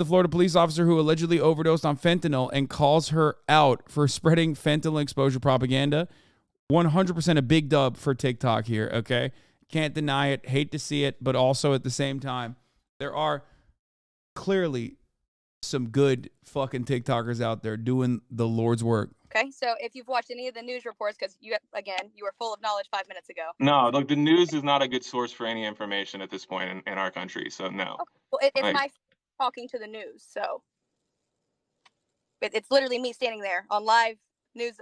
The Florida police officer who allegedly overdosed on fentanyl and calls her out for spreading fentanyl exposure propaganda. 100% a big dub for TikTok here, okay? Can't deny it, hate to see it, but also at the same time, there are clearly some good fucking TikTokers out there doing the Lord's work. Okay, so if you've watched any of the news reports, because you were full of knowledge 5 minutes ago. No, look, the news is not a good source for any information at this point in our country, so no. Okay. Well, it's my talking to the news, so it's literally me standing there on live news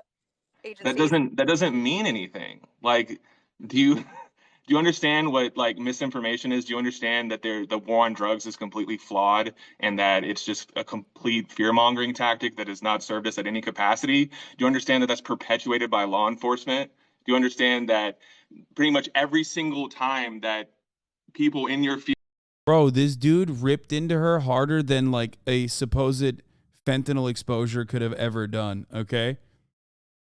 agencies. That doesn't mean anything. Like, do you understand what like misinformation is? Do you understand that the war on drugs is completely flawed and that it's just a complete fear-mongering tactic that has not served us at any capacity? Do you understand that that's perpetuated by law enforcement? Do you understand that pretty much every single time that people in your field... Bro, this dude ripped into her harder than like a supposed fentanyl exposure could have ever done, okay?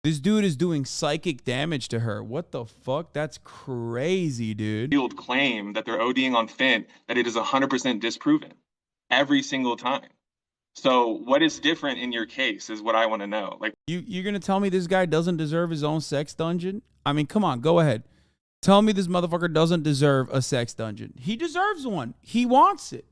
This dude is doing psychic damage to her. What the fuck? That's crazy, dude. ...field claim that they're ODing on fent, that it is 100% disproven every single time. So what is different in your case is what I want to know. Like, you're going to tell me this guy doesn't deserve his own sex dungeon? I mean, come on, go ahead. Tell me this motherfucker doesn't deserve a sex dungeon. He deserves one. He wants it.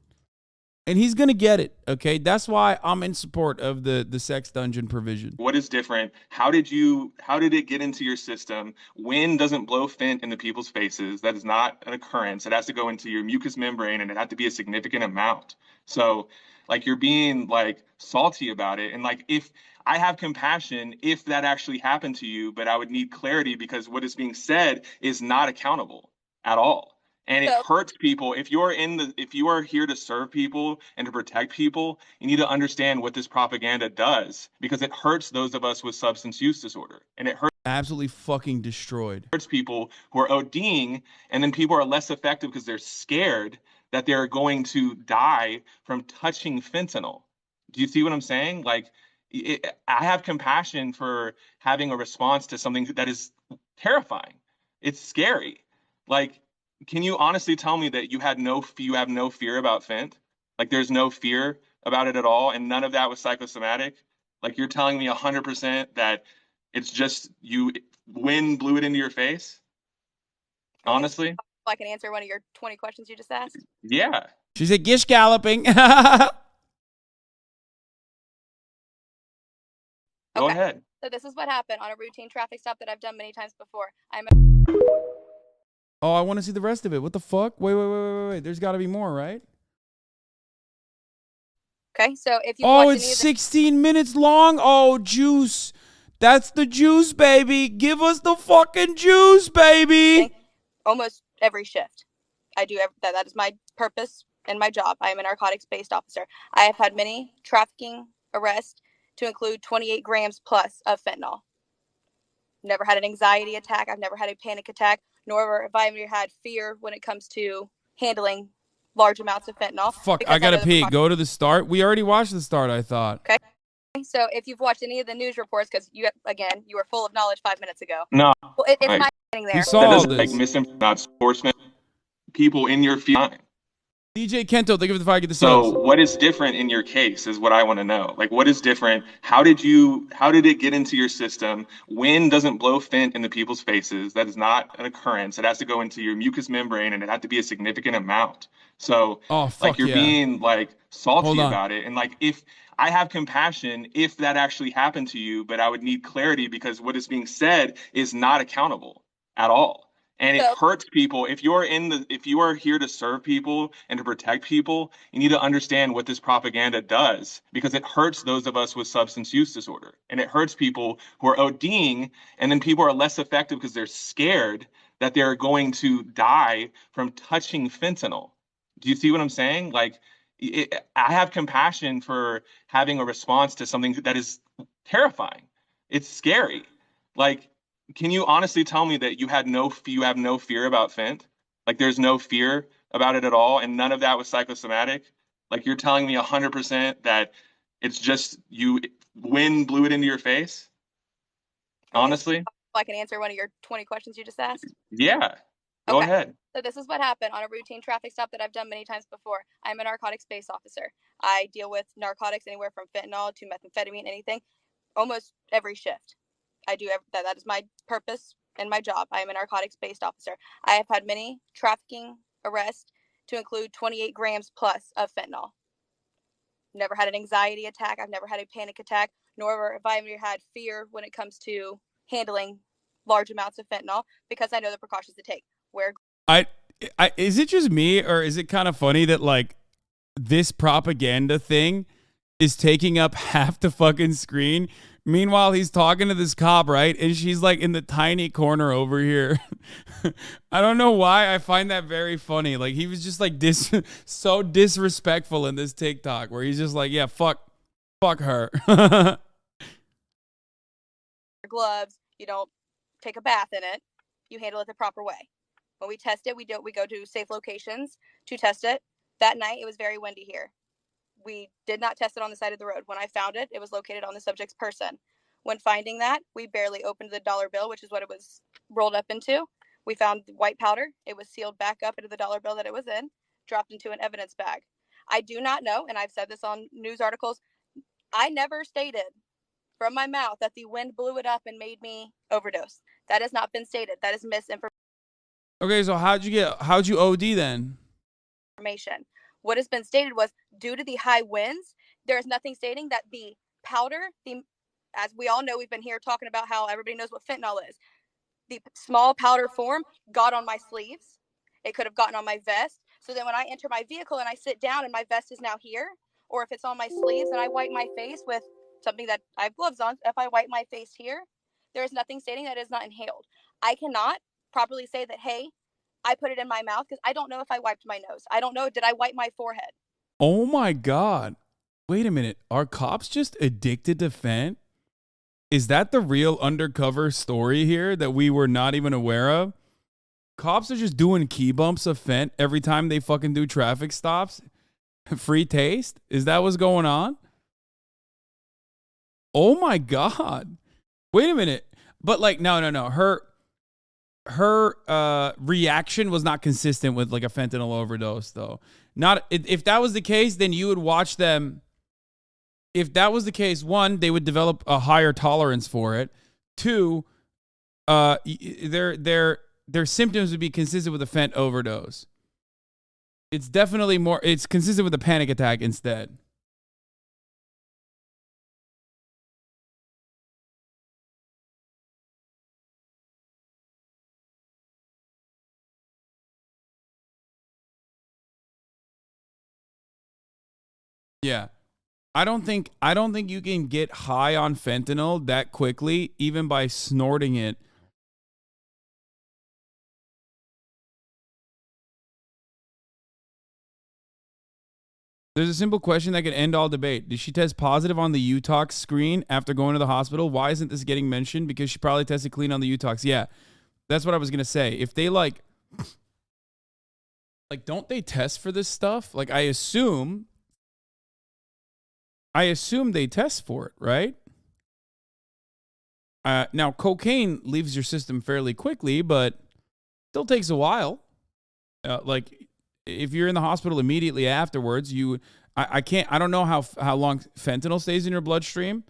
And he's going to get it, okay? That's why I'm in support of the sex dungeon provision. What is different? How did it get into your system? Wind doesn't blow fent into people's faces. That is not an occurrence. It has to go into your mucous membrane, and it has to be a significant amount. So, like, you're being, like, salty about it. And, like, if I have compassion if that actually happened to you, but I would need clarity because what is being said is not accountable at all. And it hurts people. If you are here to serve people and to protect people, you need to understand what this propaganda does, because it hurts those of us with substance use disorder. And it hurts absolutely fucking destroyed. Hurts people who are ODing, and then people are less effective because they're scared that they're going to die from touching fentanyl. Do you see what I'm saying? Like, I have compassion for having a response to something that is terrifying. It's scary. Like, can you honestly tell me that you have no fear about fent? Like, there's no fear about it at all, and none of that was psychosomatic? Like, you're telling me 100% that it's just wind blew it into your face? Honestly? I can answer one of your 20 questions you just asked? Yeah. She said, gish galloping. Go ahead. So this is what happened on a routine traffic stop that I've done many times before. Oh, I want to see the rest of it. What the fuck? Wait. There's got to be more, right? Okay, so if you it's 16 minutes long. Oh, juice. That's the juice, baby. Give us the fucking juice, baby. Almost every shift. I do that. That is my purpose and my job. I am a narcotics-based officer. I have had many trafficking arrests to include 28 grams plus of fentanyl. Never had an anxiety attack. I've never had a panic attack, nor have I ever had fear when it comes to handling large amounts of fentanyl. Fuck, I gotta pee. Go to the start. We already watched the start, I thought. Okay. So if you've watched any of the news reports, because you were full of knowledge 5 minutes ago. No. Well, it's my standing there. You saw this. Like misinformation, not enforcement. People in your field. DJ Kento, thank you for the fight. Get the subs. So what is different in your case is what I want to know. Like, what is different? How did it get into your system? Wind doesn't blow fent into people's faces. That is not an occurrence. It has to go into your mucous membrane, and it has to be a significant amount. So, like, you're being, like, salty about it. And, like, if I have compassion if that actually happened to you, but I would need clarity because what is being said is not accountable at all. And it hurts people. If you are here to serve people and to protect people, you need to understand what this propaganda does, because it hurts those of us with substance use disorder. And it hurts people who are ODing, and then people are less effective because they're scared that they're going to die from touching fentanyl. Do you see what I'm saying? Like, I have compassion for having a response to something that is terrifying. It's scary. Like, can you honestly tell me that you have no fear about fent? Like, there's no fear about it at all, and none of that was psychosomatic? Like, you're telling me 100% that it's just wind blew it into your face? Honestly? I can answer one of your 20 questions you just asked? Yeah. Go ahead. So this is what happened on a routine traffic stop that I've done many times before. I'm a narcotics-based officer. I deal with narcotics anywhere from fentanyl to methamphetamine, anything, almost every shift. I do that. That is my purpose and my job. I am a narcotics-based officer. I have had many trafficking arrests to include 28 grams plus of fentanyl. Never had an anxiety attack. I've never had a panic attack, nor have I ever had fear when it comes to handling large amounts of fentanyl because I know the precautions to take. Is it just me, or is it kind of funny that like this propaganda thing is taking up half the fucking screen? Meanwhile, he's talking to this cop, right? And she's like in the tiny corner over here. I don't know why I find that very funny. Like he was just like so disrespectful in this TikTok where he's just like, yeah, fuck her. Gloves, you don't take a bath in it. You handle it the proper way. When we test it, we go to safe locations to test it. That night, it was very windy here. We did not test it on the side of the road. When I found it, it was located on the subject's person. When finding that, we barely opened the dollar bill, which is what it was rolled up into. We found white powder. It was sealed back up into the dollar bill that it was in, dropped into an evidence bag. I do not know, and I've said this on news articles, I never stated from my mouth that the wind blew it up and made me overdose. That has not been stated. That is misinformation. Okay, so how'd you OD then? What has been stated was due to the high winds, there is nothing stating that the powder, as we all know, we've been here talking about how everybody knows what fentanyl is. The small powder form got on my sleeves. It could have gotten on my vest. So then when I enter my vehicle and I sit down and my vest is now here, or if it's on my sleeves and I wipe my face with something that I have gloves on, if I wipe my face here, there is nothing stating that it is not inhaled. I cannot properly say that, hey, I put it in my mouth because I don't know if I wiped my nose. I don't know. Did I wipe my forehead? Oh my God. Wait a minute. Are cops just addicted to fent? Is that the real undercover story here that we were not even aware of? Cops are just doing key bumps of fent every time they fucking do traffic stops? Free taste? Is that what's going on? Oh my God. Wait a minute. But like, no. Her reaction was not consistent with like a fentanyl overdose though. Not if that was the case, then you would watch them. If that was the case, one, they would develop a higher tolerance for it. Two, their symptoms would be consistent with a fent overdose. It's definitely it's consistent with a panic attack instead. Yeah. I don't think you can get high on fentanyl that quickly, even by snorting it. There's a simple question that could end all debate. Did she test positive on the UTOX screen after going to the hospital? Why isn't this getting mentioned? Because she probably tested clean on the UTOX. Yeah, that's what I was going to say. If they like, don't they test for this stuff? Like, I assume they test for it, right? Now, cocaine leaves your system fairly quickly, but still takes a while. Like, if you're in the hospital immediately afterwards, I don't know how long fentanyl stays in your bloodstream,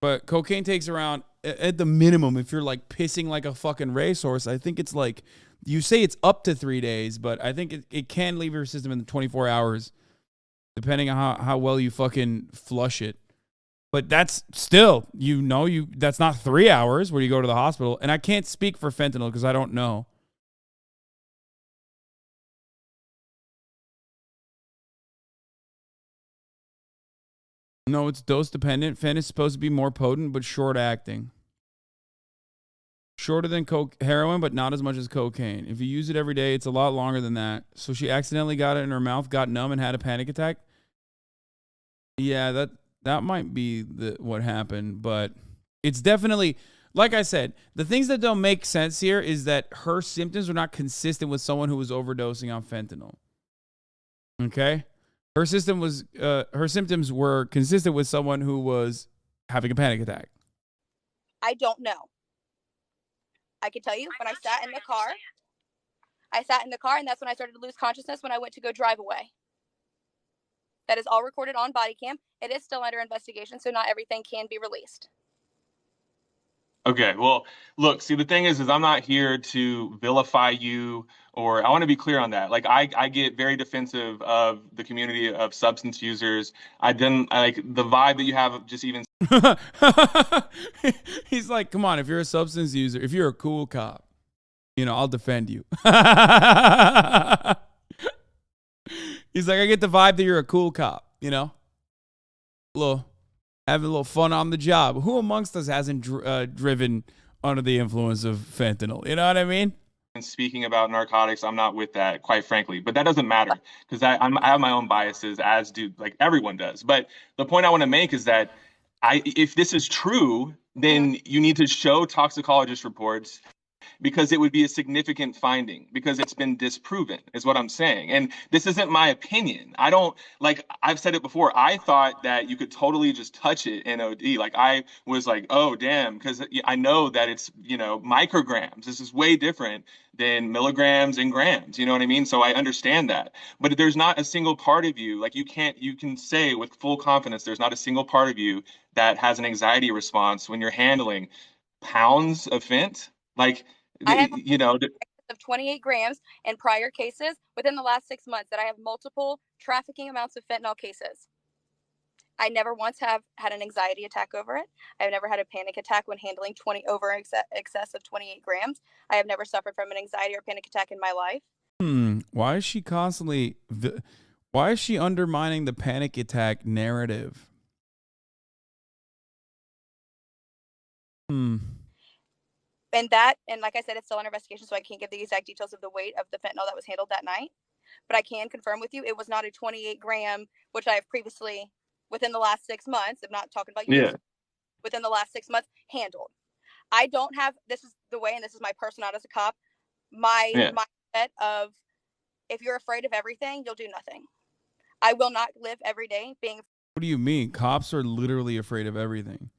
but cocaine takes around, at the minimum, if you're like pissing like a fucking racehorse, I think it's like, you say it's up to 3 days, but I think it can leave your system in 24 hours, depending on how well you fucking flush it. But that's still, that's not 3 hours where you go to the hospital. And I can't speak for fentanyl because I don't know. No, it's dose dependent. Fent is supposed to be more potent, but short acting. Shorter than heroin, but not as much as cocaine. If you use it every day, it's a lot longer than that. So she accidentally got it in her mouth, got numb, and had a panic attack. Yeah, that might be what happened, but it's definitely, like I said, the things that don't make sense here is that her symptoms were not consistent with someone who was overdosing on fentanyl. Okay? Her symptoms were consistent with someone who was having a panic attack. I don't know. I can tell you when I sat in the car, and that's when I started to lose consciousness when I went to go drive away. That is all recorded on body cam. It is still under investigation, so not everything can be released. Okay, well, look, see, the thing is I'm not here to vilify you, or I want to be clear on that. Like, I get very defensive of the community of substance users. I like the vibe that you have just even. He's like, come on, if you're a substance user, if you're a cool cop, I'll defend you. He's like, I get the vibe that you're a cool cop, having a little fun on the job. Who amongst us hasn't driven under the influence of fentanyl? You know what I mean? And speaking about narcotics, I'm not with that, quite frankly. But that doesn't matter because I have my own biases, as do like everyone does. But the point I want to make is that if this is true, then you need to show toxicologist reports, because it would be a significant finding, because it's been disproven, is what I'm saying. And this isn't my opinion. I don't, like, I've said it before, I thought that you could totally just touch it in OD. Like, I was like, oh, damn, because I know that it's, micrograms. This is way different than milligrams and grams, you know what I mean? So I understand that. But there's not a single part of you, like, you can say with full confidence, there's not a single part of you that has an anxiety response when you're handling pounds of fent. Like, I have of 28 grams in prior cases within the last 6 months that I have multiple trafficking amounts of fentanyl cases. I never once have had an anxiety attack over it. I've never had a panic attack when handling excess of 28 grams. I have never suffered from an anxiety or panic attack in my life. Why is she undermining the panic attack narrative? And like I said, it's still under investigation, so I can't give the exact details of the weight of the fentanyl that was handled that night. But I can confirm with you, it was not a 28 gram, which I have previously, within the last 6 months, I'm not talking about you, within the last 6 months, handled. I don't have, this is the way, and this is my personality as a cop, my mindset of, if you're afraid of everything, you'll do nothing. I will not live every day being. What do you mean? Cops are literally afraid of everything.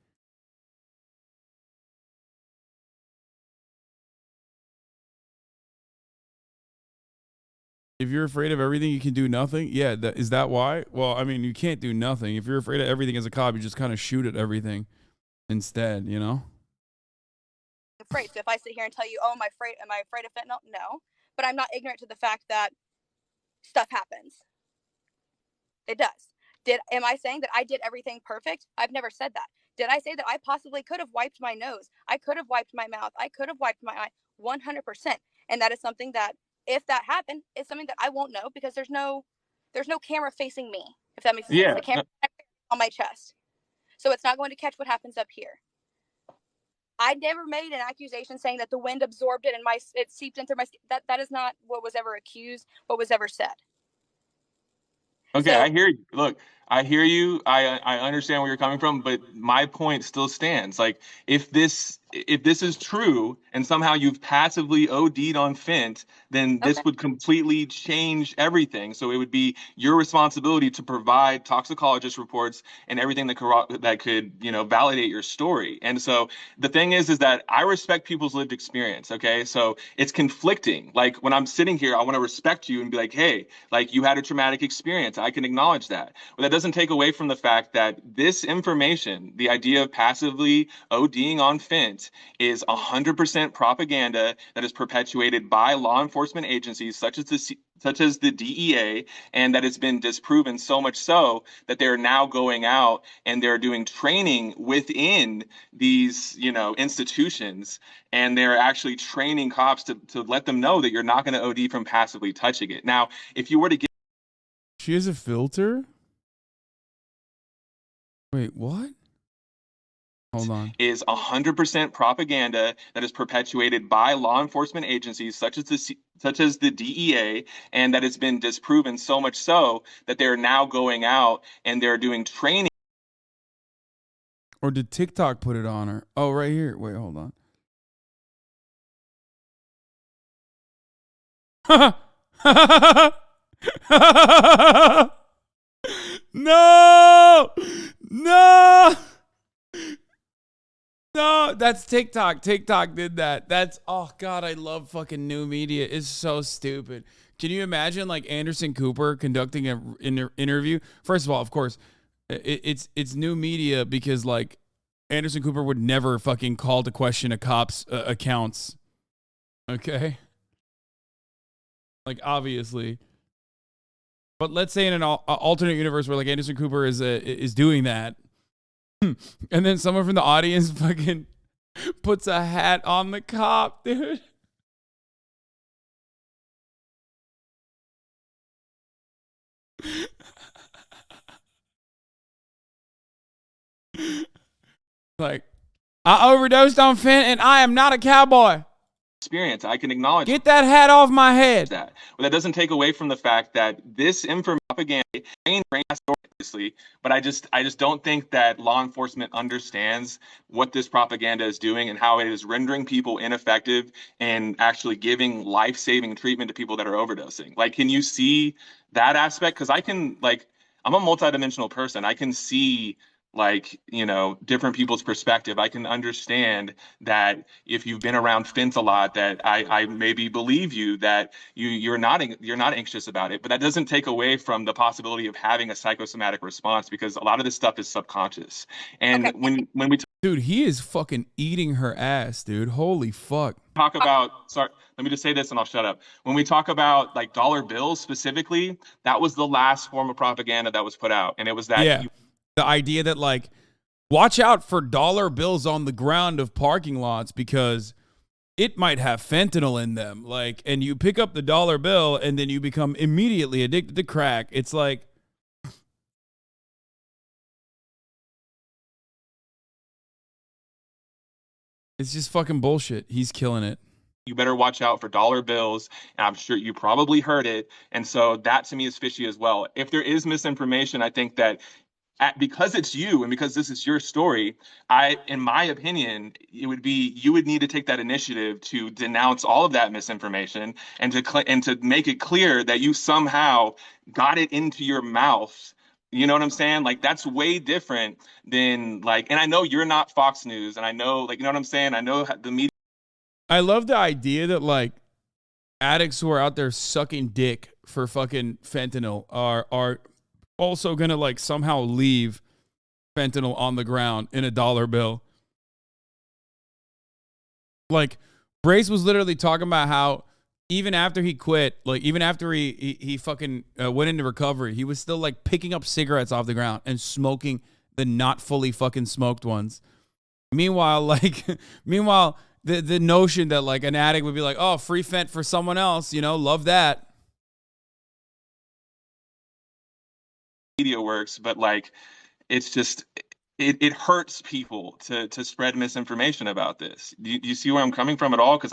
If you're afraid of everything, you can do nothing? Yeah, is that why? Well, I mean, you can't do nothing. If you're afraid of everything as a cop, you just kind of shoot at everything instead, Afraid. So if I sit here and tell you, oh, am I afraid of fentanyl? No. But I'm not ignorant to the fact that stuff happens. It does. Am I saying that I did everything perfect? I've never said that. Did I say that I possibly could have wiped my nose? I could have wiped my mouth. I could have wiped my eye. 100%. And that is something that, if that happened, it's something that I won't know, because there's no camera facing me, if that makes sense. The camera on my chest. So it's not going to catch what happens up here. I never made an accusation saying that the wind absorbed it and it seeped into my skin. That is not what was ever accused, what was ever said. Okay, so, I hear you. Look, I hear you. I understand where you're coming from, but my point still stands. Like, if this is true and somehow you've passively OD'd on fent, then this would completely change everything. So it would be your responsibility to provide toxicologist reports and everything that could validate your story. And so the thing is that I respect people's lived experience. Okay, so it's conflicting. Like, when I'm sitting here, I want to respect you and be like, hey, like, you had a traumatic experience. I can acknowledge that. But that doesn't take away from the fact that this information, the idea of passively ODing on fent, is 100% propaganda that is perpetuated by law enforcement agencies such as the DEA, and that has been disproven, so much so that they're now going out and they're doing training within these institutions, and they're actually training cops to let them know that you're not going to OD from passively touching it. Now, if you were to get... She has a filter? Wait, what? Hold on. Is 100% propaganda that is perpetuated by law enforcement agencies such as the DEA, and that has been disproven, so much so that they're now going out and they're doing training. Or did TikTok put it on her? Oh, right here. Wait, hold on. No! No, that's TikTok. TikTok did that. That's, oh God, I love fucking new media. It's so stupid. Can you imagine like Anderson Cooper conducting an interview? First of all, of course, it's new media because like Anderson Cooper would never fucking call to question a cop's accounts. Okay? Like obviously. But let's say in an alternate universe where like Anderson Cooper is doing that, and then someone from the audience fucking puts a hat on the cop, dude. Like, I overdosed on Fent and I am not a cowboy. Experience. I can acknowledge Get that hat off my head. that. But that doesn't take away from the fact that this information propaganda, obviously, but I just don't think that law enforcement understands what this propaganda is doing and how it is rendering people ineffective and actually giving life-saving treatment to people that are overdosing. Like, can you see that aspect? Because I'm a multidimensional person. I can see like, different people's perspective. I can understand that if you've been around Fent a lot, that I maybe believe you that you're not anxious about it, but that doesn't take away from the possibility of having a psychosomatic response because a lot of this stuff is subconscious. And Okay. when we Dude, he is fucking eating her ass, dude. Holy fuck. talk about, sorry, let me just say this and I'll shut up. When we talk about like dollar bills specifically, that was the last form of propaganda that was put out, and it was that the idea that like, watch out for dollar bills on the ground of parking lots because it might have fentanyl in them. Like, and you pick up the dollar bill and then you become immediately addicted to crack. It's like, it's just fucking bullshit. He's killing it. you better watch out for dollar bills. And I'm sure you probably heard it. And so that to me is fishy as well. If there is misinformation, I think that because it's you and because this is your story, in my opinion, you would need to take that initiative to denounce all of that misinformation and to make it clear that you somehow got it into your mouth. You know what I'm saying? Like, that's way different than like, and I know you're not Fox News, and I know, like, you know what I'm saying? I know the media. I love the idea that like addicts who are out there sucking dick for fucking fentanyl are also gonna like somehow leave fentanyl on the ground in a dollar bill. Like, Brace was literally talking about how even after he quit, like even after he fucking went into recovery, he was still like picking up cigarettes off the ground and smoking the not fully fucking smoked ones. Meanwhile, the notion that like an addict would be like, oh, free Fent for someone else, love that. Media works, but like, it's just it hurts people to spread misinformation about this. Do you see where I'm coming from at all? Because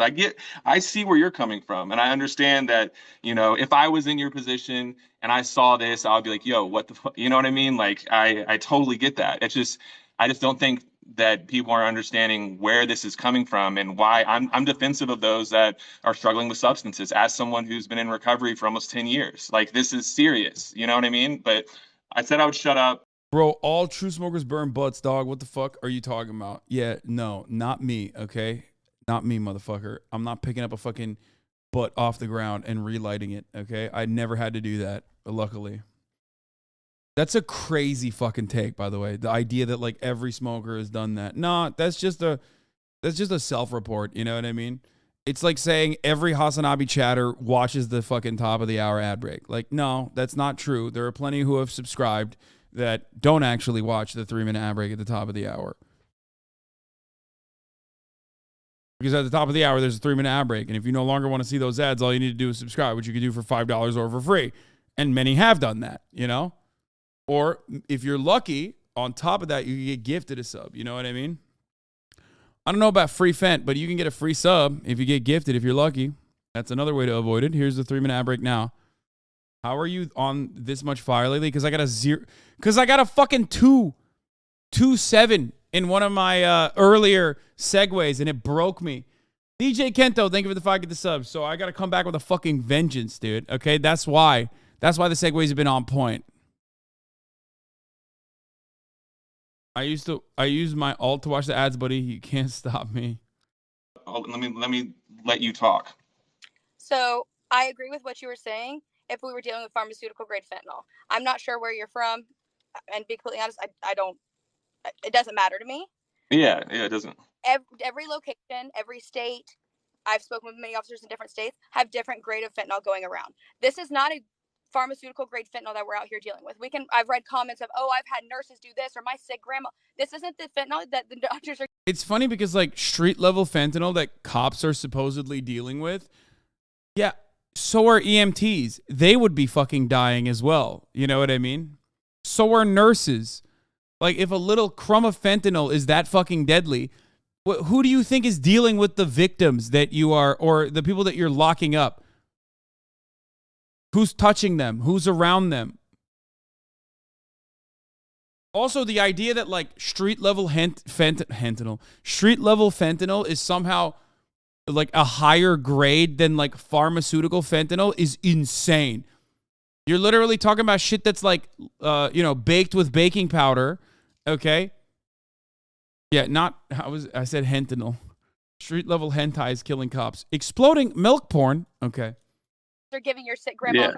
I see where you're coming from, and I understand that, if I was in your position and I saw this, I would be like, yo, what the fuck? You know what I mean? Like, I totally get that. I just don't think that people are understanding where this is coming from and why I'm defensive of those that are struggling with substances as someone who's been in recovery for almost 10 years. Like, this is serious. You know what I mean? But I said I would shut up. Bro, all true smokers burn butts, dog. What the fuck are you talking about? Yeah, no, not me, okay? Not me, motherfucker. I'm not picking up a fucking butt off the ground and relighting it, okay? I never had to do that, luckily. That's a crazy fucking take, by the way. The idea that like every smoker has done that. No, that's just a self-report, you know what I mean? It's like saying every HasanAbi chatter watches the fucking top of the hour ad break. Like, no, that's not true. There are plenty who have subscribed that don't actually watch the 3-minute ad break at the top of the hour. Because at the top of the hour, there's a 3-minute ad break. And if you no longer want to see those ads, all you need to do is subscribe, which you can do for $5 or for free. And many have done that, Or if you're lucky, on top of that, you can get gifted a sub. You know what I mean? I don't know about free Fent, but you can get a free sub if you get gifted, if you're lucky. That's another way to avoid it. Here's the 3-minute ad break now. How are you on this much fire lately? Because I got a fucking 2.7 in one of my earlier segues, and it broke me. DJ Kento, thank you for the 5 get the subs. So I got to come back with a fucking vengeance, dude. Okay, that's why. That's why the segues have been on point. I use my alt to watch the ads, buddy. You can't stop me. Let me let you talk. So I agree with what you were saying. If we were dealing with pharmaceutical grade fentanyl, I'm not sure where you're from, and be completely honest, I don't. It doesn't matter to me. Yeah, it doesn't. Every location, every state, I've spoken with many officers in different states, have different grade of fentanyl going around. This is not a pharmaceutical grade fentanyl that we're out here dealing with. I've read comments of, oh, I've had nurses do this, or my sick grandma. This isn't the fentanyl that the doctors are. It's funny because like street level fentanyl that cops are supposedly dealing with, yeah, so are EMTs. They would be fucking dying as well. You know what I mean? So are nurses. Like, if a little crumb of fentanyl is that fucking deadly, who do you think is dealing with the victims that you are, or the people that you're locking up? Who's touching them? Who's around them? Also, the idea that like street level fentanyl is somehow like a higher grade than like pharmaceutical fentanyl is insane. You're literally talking about shit that's like, baked with baking powder. Okay. Yeah, I said fentanyl. Street level hentai is killing cops. Exploding milk porn. Okay. They're giving your sick grandma. Yeah.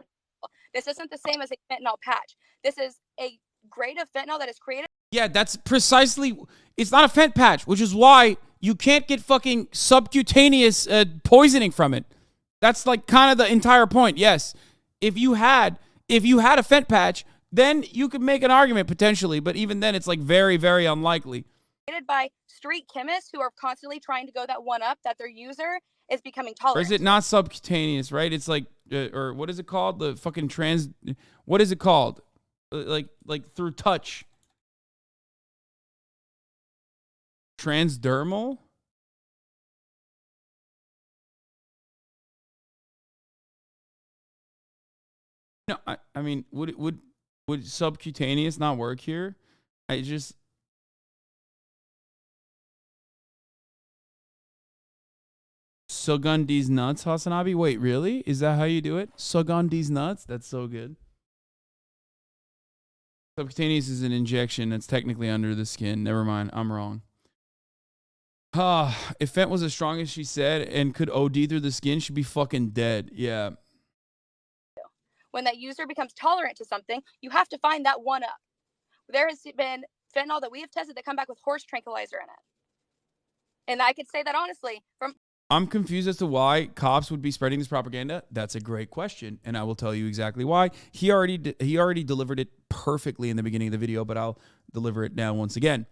This isn't the same as a fentanyl patch. This is a grade of fentanyl that is created. Yeah, that's precisely. It's not a fent patch, which is why you can't get fucking subcutaneous poisoning from it. That's like kind of the entire point. Yes, if you had a fent patch, then you could make an argument potentially, but even then, it's like very, very unlikely. By street chemists who are constantly trying to go that one up that their user is becoming tolerant. Or is it not subcutaneous, right? It's like, or what is it called? The fucking what is it called? Like through touch. Transdermal? No, I mean, would subcutaneous not work here? Sug on these nuts, HasanAbi? Wait, really? Is that how you do it? Sug on these nuts? That's so good. Subcutaneous is an injection that's technically under the skin. Never mind. I'm wrong. If Fent was as strong as she said and could OD through the skin, she'd be fucking dead. Yeah. When that user becomes tolerant to something, you have to find that one up. There has been fentanyl that we have tested that come back with horse tranquilizer in it. And I could say that honestly. I'm confused as to why cops would be spreading this propaganda. That's a great question, and I will tell you exactly why. He already delivered it perfectly in the beginning of the video, but I'll deliver it now once again.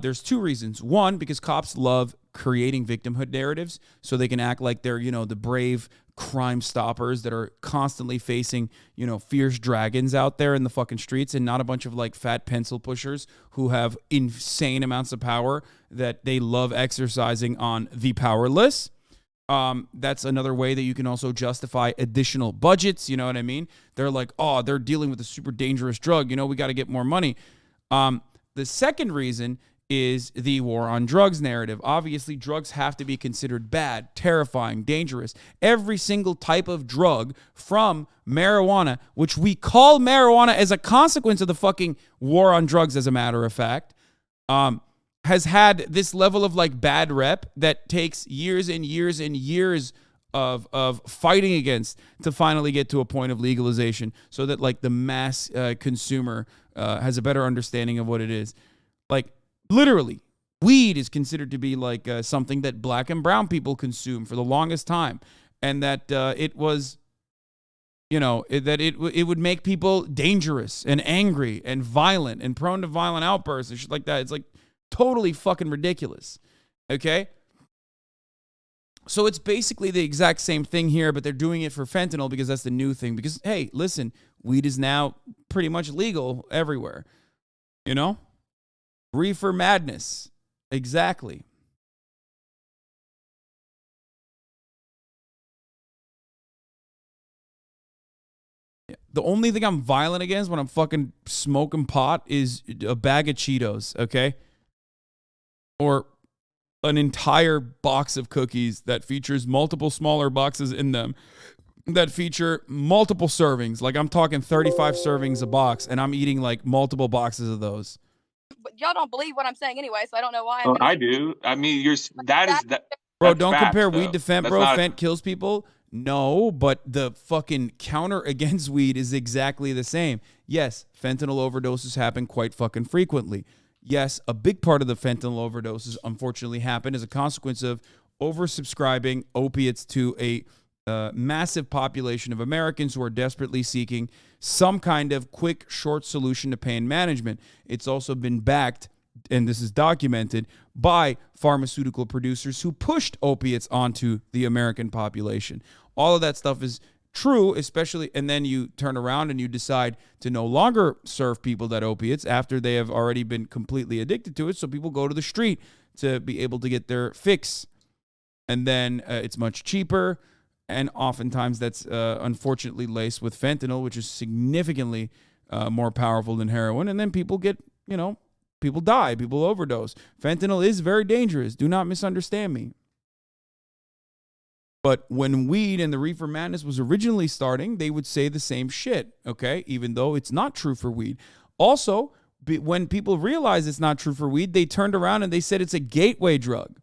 There's two reasons. One, because cops love creating victimhood narratives so they can act like they're, the brave crime stoppers that are constantly facing, fierce dragons out there in the fucking streets, and not a bunch of like fat pencil pushers who have insane amounts of power that they love exercising on the powerless. That's another way that you can also justify additional budgets. You know what I mean? They're like, oh, they're dealing with a super dangerous drug. We got to get more money. The second reason is the war on drugs narrative. Obviously, drugs have to be considered bad, terrifying, dangerous. Every single type of drug, from marijuana, which we call marijuana as a consequence of the fucking war on drugs, as a matter of fact, has had this level of like bad rep that takes years and years and years of fighting against to finally get to a point of legalization, so that like the mass consumer has a better understanding of what it is. Like, literally, weed is considered to be like something that black and brown people consume for the longest time, and that it was, it would make people dangerous and angry and violent and prone to violent outbursts and shit like that. It's like totally fucking ridiculous. Okay? So it's basically the exact same thing here, but they're doing it for fentanyl because that's the new thing. Because, hey, listen, weed is now pretty much legal everywhere. Reefer madness. Exactly. Yeah. The only thing I'm violent against when I'm fucking smoking pot is a bag of Cheetos, okay? Or an entire box of cookies that features multiple smaller boxes in them that feature multiple servings. Like, I'm talking 35 servings a box, and I'm eating like multiple boxes of those. But y'all don't believe what I'm saying anyway, so I don't know why I'm Well, gonna. I do. I mean, Bro, that's don't facts, compare though. weed to Fent, That's bro. not. Fent kills people. No, but the fucking counter against weed is exactly the same. Yes, fentanyl overdoses happen quite fucking frequently. Yes, a big part of the fentanyl overdoses unfortunately happen as a consequence of oversubscribing opiates to a massive population of Americans who are desperately seeking some kind of quick, short solution to pain management. It's also been backed, and this is documented, by pharmaceutical producers who pushed opiates onto the American population. All of that stuff is true, especially, and then you turn around and you decide to no longer serve people that opiates after they have already been completely addicted to it. So people go to the street to be able to get their fix. And then it's much cheaper. And oftentimes that's unfortunately laced with fentanyl, which is significantly more powerful than heroin. And then people get, people die, people overdose. Fentanyl is very dangerous. Do not misunderstand me. But when weed and the reefer madness was originally starting, they would say the same shit, okay? Even though it's not true for weed. Also, when people realized it's not true for weed, they turned around and they said it's a gateway drug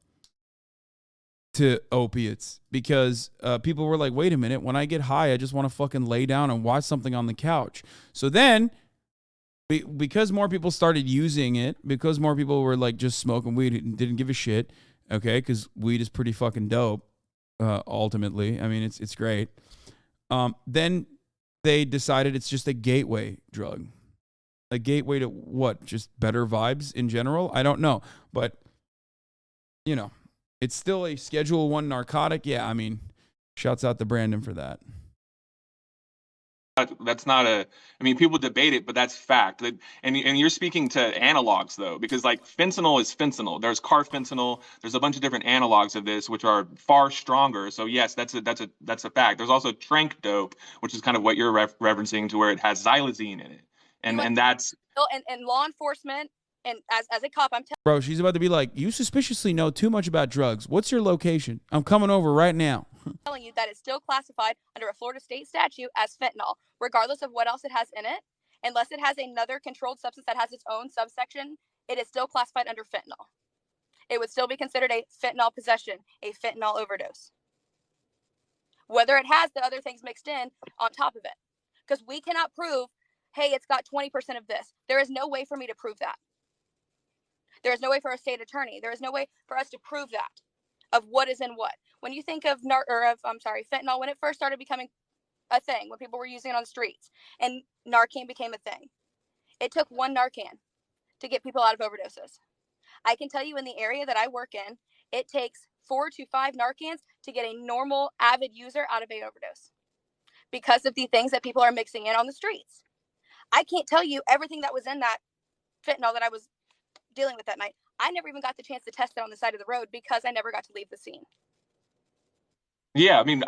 to opiates, because people were like, wait a minute, when I get high, I just want to fucking lay down and watch something on the couch. So then, because more people started using it, because more people were like just smoking weed and didn't give a shit, okay, because weed is pretty fucking dope, ultimately. I mean, it's great. Then they decided it's just a gateway drug. A gateway to what? Just better vibes in general? I don't know. But, it's still a Schedule 1 narcotic. Yeah, I mean, shouts out to Brandon for that. That's not I mean, people debate it, but that's fact. And you're speaking to analogs, though, because like fentanyl is fentanyl. There's carfentanil. There's a bunch of different analogs of this, which are far stronger. So yes, that's a fact. There's also trank dope, which is kind of what you're referencing, to where it has xylazine in it, and that's and law enforcement. And as a cop, I'm telling Bro, she's about to be like, you suspiciously know too much about drugs. What's your location? I'm coming over right now. you that it's still classified under a Florida state statute as fentanyl, regardless of what else it has in it. Unless it has another controlled substance that has its own subsection, it is still classified under fentanyl. It would still be considered a fentanyl possession, a fentanyl overdose. Whether it has the other things mixed in on top of it. Because we cannot prove, hey, it's got 20% of this. There is no way for me to prove that. There is no way for a state attorney. There is no way for us to prove that, of what is in what. When you think of fentanyl, when it first started becoming a thing, when people were using it on the streets, and Narcan became a thing, it took one Narcan to get people out of overdoses. I can tell you, in the area that I work in, it takes 4 to 5 Narcans to get a normal avid user out of an overdose, because of the things that people are mixing in on the streets. I can't tell you everything that was in that fentanyl that I was dealing with that night. I never even got the chance to test it on the side of the road because I never got to leave the scene. Yeah, I mean,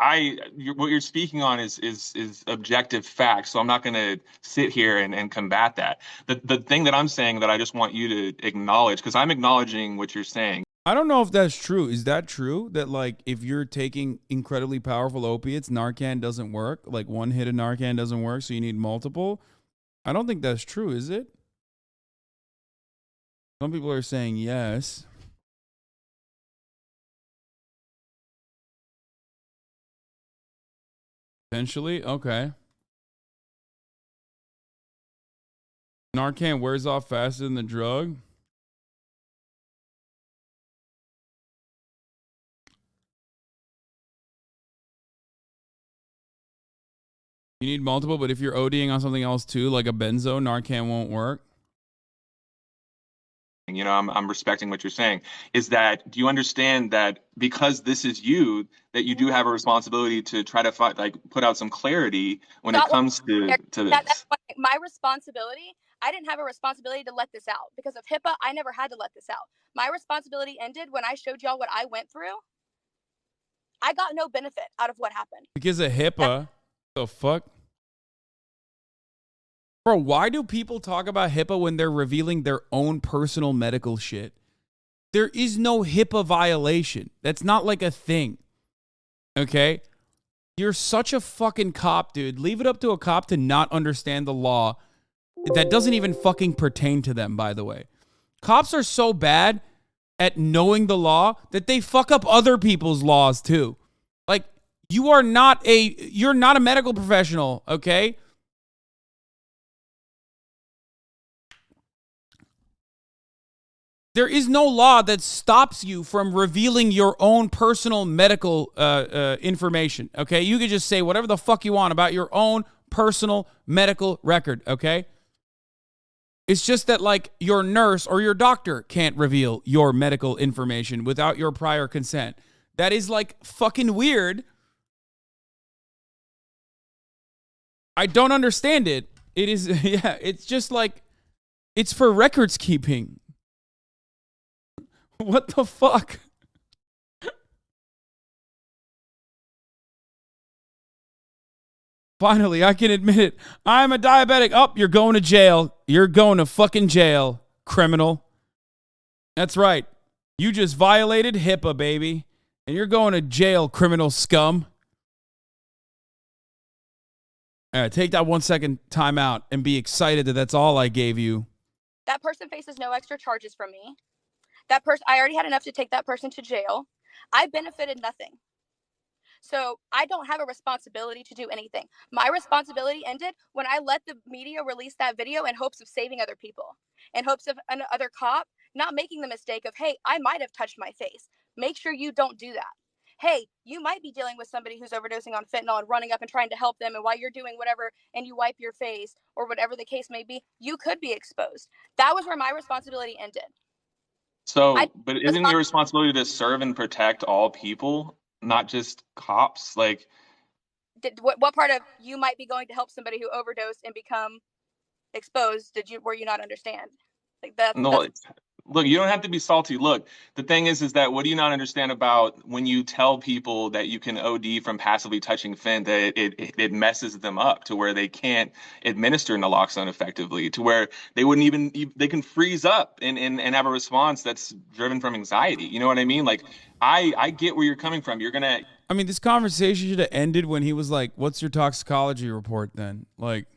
what you're speaking on is objective facts. So I'm not going to sit here and combat that. The thing that I'm saying that I just want you to acknowledge, because I'm acknowledging what you're saying. I don't know if that's true. Is that true that, like, if you're taking incredibly powerful opiates, Narcan doesn't work? Like, one hit of Narcan doesn't work, so you need multiple? I don't think that's true, is it? Some people are saying yes. Potentially? Okay. Narcan wears off faster than the drug? You need multiple, but if you're ODing on something else too, like a benzo, Narcan won't work? I'm respecting what you're saying. Is that, do you understand that because this is you, that you do have a responsibility to try to put out some clarity when it comes to this? That's my responsibility. I didn't have a responsibility to let this out. Because of HIPAA, I never had to let this out. My responsibility ended when I showed y'all what I went through. I got no benefit out of what happened. Because of HIPAA? The fuck? Bro, why do people talk about HIPAA when they're revealing their own personal medical shit? There is no HIPAA violation. That's not like a thing. Okay? You're such a fucking cop, dude. Leave it up to a cop to not understand the law. That doesn't even fucking pertain to them, by the way. Cops are so bad at knowing the law that they fuck up other people's laws too. Like, you're not a medical professional, okay? There is no law that stops you from revealing your own personal medical information, okay? You can just say whatever the fuck you want about your own personal medical record, okay? It's just that, like, your nurse or your doctor can't reveal your medical information without your prior consent. That is, like, fucking weird. I don't understand it. It is, yeah, it's just like, it's for records keeping. What the fuck? Finally, I can admit it. I'm a diabetic. Oh, you're going to jail. You're going to fucking jail, criminal. That's right. You just violated HIPAA, baby. And you're going to jail, criminal scum. All right, take that 1 second time out and be excited that that's all I gave you. That person faces no extra charges from me. That person, I already had enough to take that person to jail. I benefited nothing. So I don't have a responsibility to do anything. My responsibility ended when I let the media release that video in hopes of saving other people, in hopes of another cop not making the mistake of, hey, I might have touched my face. Make sure you don't do that. Hey, you might be dealing with somebody who's overdosing on fentanyl and running up and trying to help them. And while you're doing whatever and you wipe your face or whatever the case may be, you could be exposed. That was where my responsibility ended. So, but isn't your responsibility to serve and protect all people, not just cops? Like, what part of you might be going to help somebody who overdosed and become exposed were you not understand? Like that. no, look, you don't have to be salty. Look, the thing is that what do you not understand about when you tell people that you can OD from passively touching fent, that it messes them up to where they can't administer naloxone effectively, to where they wouldn't even, they can freeze up and have a response that's driven from anxiety. You know what I mean? Like, I get where you're coming from. You're gonna. I mean, this conversation should have ended when he was like, "What's your toxicology report then?" Like,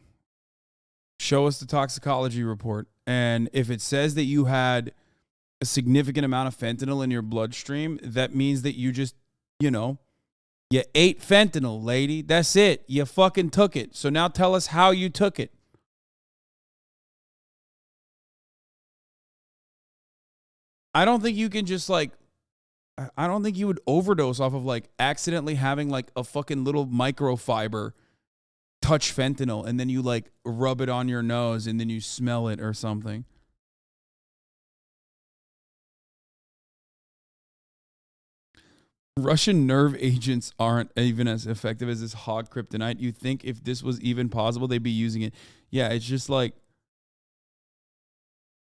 show us the toxicology report. And if it says that you had a significant amount of fentanyl in your bloodstream, that means that you just, you ate fentanyl, lady. That's it. You fucking took it. So now tell us how you took it. I don't think you can just I don't think you would overdose off of accidentally having a fucking little microfiber touch fentanyl and then you rub it on your nose and then you smell it or something. Russian nerve agents aren't even as effective as this hog kryptonite. You think if this was even possible, they'd be using it. Yeah, it's just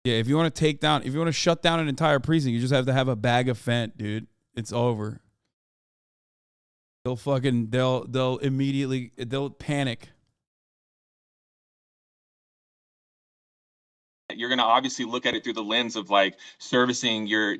if you want to shut down an entire precinct, you just have to have a bag of fent, dude. It's over. They'll panic. You're going to obviously look at it through the lens of servicing your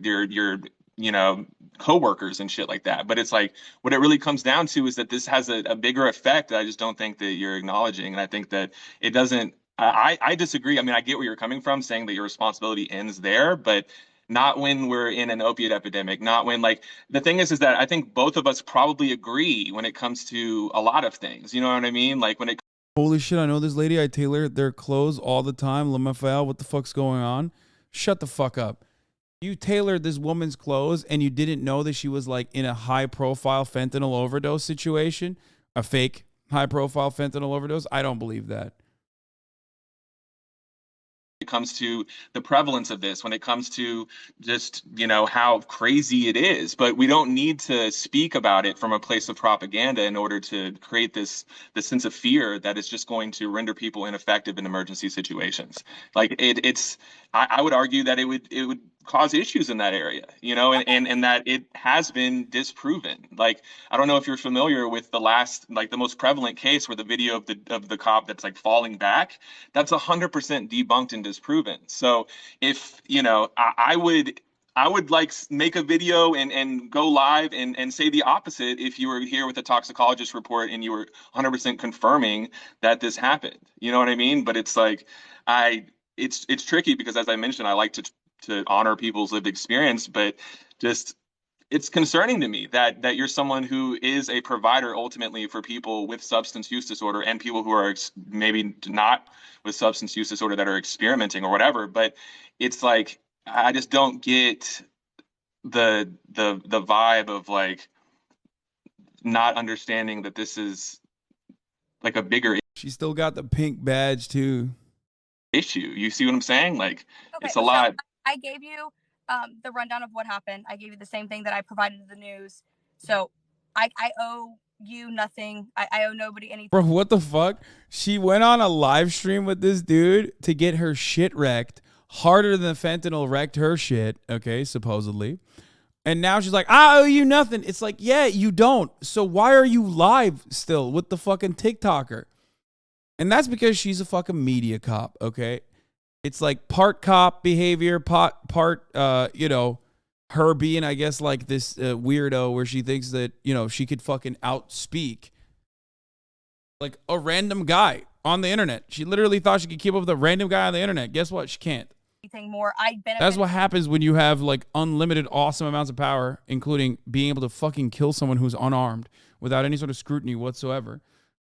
coworkers and shit like that. But it's what it really comes down to is that this has a bigger effect that I just don't think that you're acknowledging. And I think that it doesn't, I disagree. I mean, I get where you're coming from saying that your responsibility ends there, but not when we're in an opiate epidemic, not when the thing is that I think both of us probably agree when it comes to a lot of things. You know what I mean? When it. Holy shit, I know this lady. I tailor their clothes all the time. LaMafael, what the fuck's going on? Shut the fuck up. You tailored this woman's clothes and you didn't know that she was in a high profile fentanyl overdose situation? A fake high profile fentanyl overdose? I don't believe that. It comes to the prevalence of this, when it comes to just, how crazy it is. But we don't need to speak about it from a place of propaganda in order to create this sense of fear that is just going to render people ineffective in emergency situations. I would argue that it would cause issues in that area, and that it has been disproven. I don't know if you're familiar with the last, the most prevalent case where the video of the cop that's falling back, that's 100% debunked and disproven. So if, I would make a video and go live and say the opposite if you were here with a toxicologist report and you were 100% confirming that this happened. You know what I mean? But it's it's tricky because, as I mentioned, I like to to honor people's lived experience, but just it's concerning to me that you're someone who is a provider ultimately for people with substance use disorder and people who are maybe not with substance use disorder that are experimenting or whatever. But it's like I just don't get the vibe of like not understanding that this is like a bigger She still got the pink badge too. issue. You see what I'm saying? Like Okay, it's a lot. I gave you the rundown of what happened. I gave you the same thing that I provided to the news. So I owe you nothing. I owe nobody anything. Bro, what the fuck? She went on a live stream with this dude to get her shit wrecked harder than fentanyl wrecked her shit, okay, supposedly. And now she's like, I owe you nothing. It's like, yeah, you don't. So why are you live still with the fucking TikToker? And that's because she's a fucking media cop, okay? It's like part cop behavior, part you know, her being, I guess, like this weirdo where she thinks that, you know, she could fucking outspeak like a random guy on the internet. She literally thought she could keep up with a random guy on the internet. Guess what? She can't. More. That's what happens when you have like unlimited awesome amounts of power, including being able to fucking kill someone who's unarmed without any sort of scrutiny whatsoever.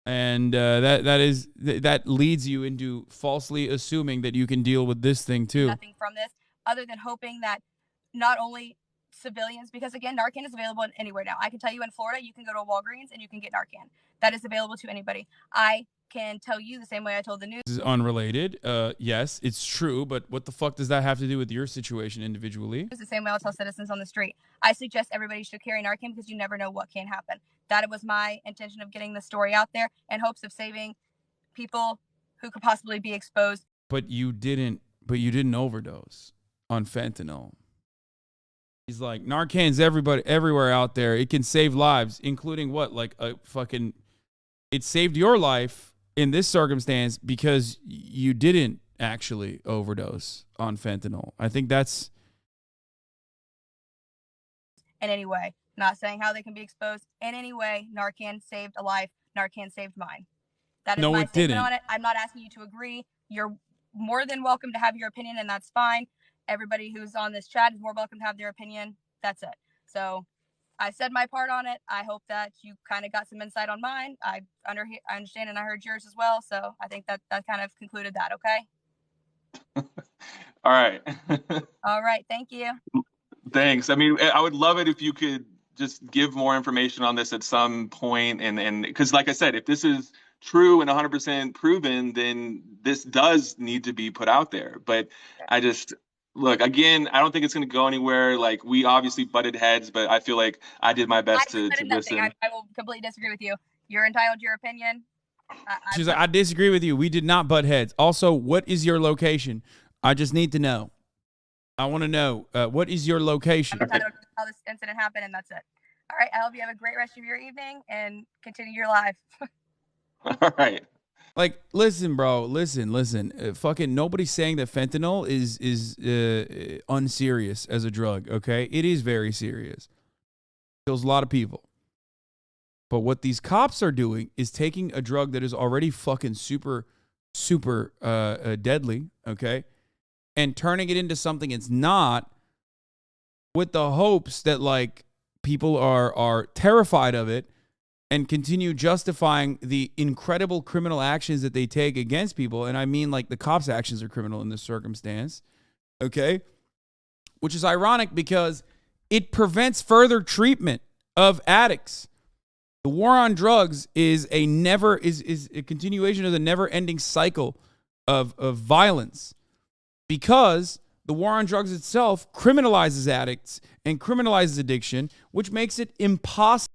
And that leads you into falsely assuming that you can deal with this thing too. Nothing from this other than hoping that not only civilians, because again, Narcan is available anywhere now. I can tell you in Florida, you can go to a Walgreens and you can get Narcan. That is available to anybody. I can tell you the same way I told the news. This is unrelated. Yes, it's true, but what the fuck does that have to do with your situation individually? It's the same way I'll tell citizens on the street. I suggest everybody should carry Narcan because you never know what can happen. That was my intention of getting the story out there in hopes of saving people who could possibly be exposed. But you didn't overdose on fentanyl. He's like, Narcan's everywhere out there. It can save lives, including what? Like a fucking, it saved your life in this circumstance because you didn't actually overdose on fentanyl. I think that's. In any way, not saying how they can be exposed. In any way, Narcan saved a life. Narcan saved mine. That is no, my it statement didn't. on it. I'm not asking you to agree. You're more than welcome to have your opinion, and that's fine. Everybody who's on this chat is more welcome to have their opinion. That's it. So I said my part on it. I hope that you kind of got some insight on mine. I understand, and I heard yours as well. So I think that kind of concluded that. Okay. All right. All right. Thank you. Thanks. I mean, I would love it if you could just give more information on this at some point. And because like I said, if this is true and 100% proven, then this does need to be put out there. But I just, look, again, I don't think it's going to go anywhere. Like, we obviously butted heads, but I feel like I did my best to listen. I will completely disagree with you. You're entitled to your opinion. She's like, I disagree with you. We did not butt heads. Also, what is your location? I just need to know. I want to know, what is your location? I'm entitled to how this incident happened, and that's it. All right. I hope you have a great rest of your evening and continue your life. All right. Like, listen, bro. Listen. Fucking nobody's saying that fentanyl is unserious as a drug, okay? It is very serious. Kills a lot of people. But what these cops are doing is taking a drug that is already fucking super deadly, okay? And turning it into something it's not, with the hopes that, like, people are terrified of it and continue justifying the incredible criminal actions that they take against people. And I mean, like, the cops' actions are criminal in this circumstance, okay? Which is ironic because it prevents further treatment of addicts. The war on drugs is a continuation of the never-ending cycle of violence, because the war on drugs itself criminalizes addicts and criminalizes addiction, which makes it impossible